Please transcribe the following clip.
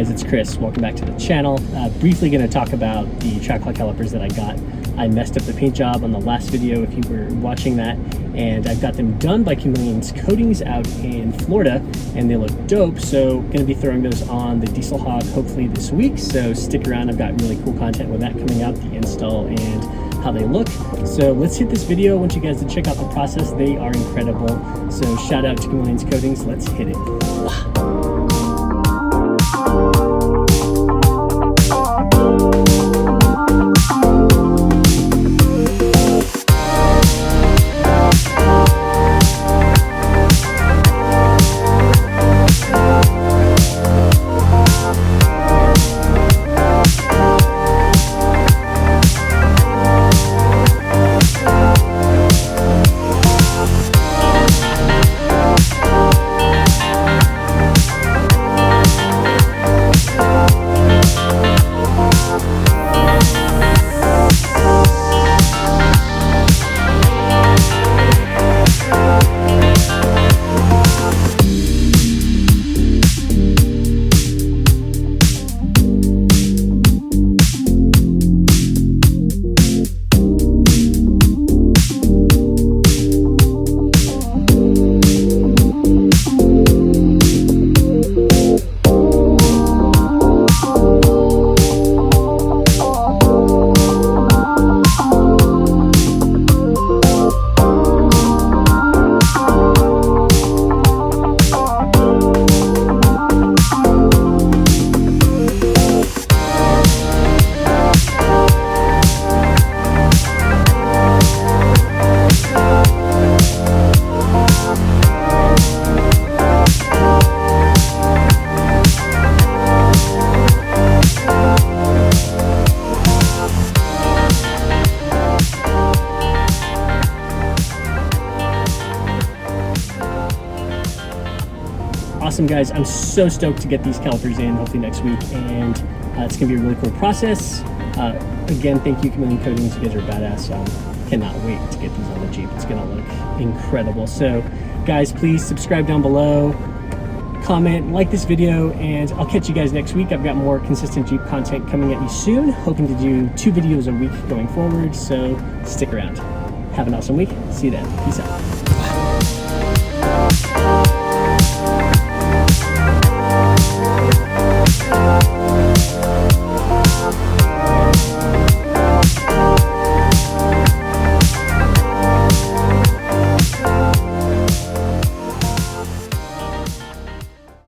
guys, it's Chris. Welcome back to the channel. Briefly going to talk about the TRACKHAWK calipers that I got. I messed up the paint job on the last video if you were watching that, and I've got them done by Chameleon Coatings out in Florida, and they look dope. So going to be throwing those on the Diesel Hog hopefully this week, so stick around. I've got really cool content with that coming out, the install and how they look. So let's hit this video. I want you guys to check out the process. They are incredible. So shout out to Chameleon Coatings. Let's hit it. Awesome, guys. I'm so stoked to get these calipers in hopefully next week, and it's gonna be a really cool process. Again, thank you, Chameleon Coatings. You guys are badass. Cannot wait to get these on the Jeep. It's gonna look incredible. So guys, please subscribe down below, comment, like this video, and I'll catch you guys next week. I've got more consistent Jeep content coming at you soon, hoping to do 2 videos a week going forward, so stick around. Have an awesome week. See you then. Peace out.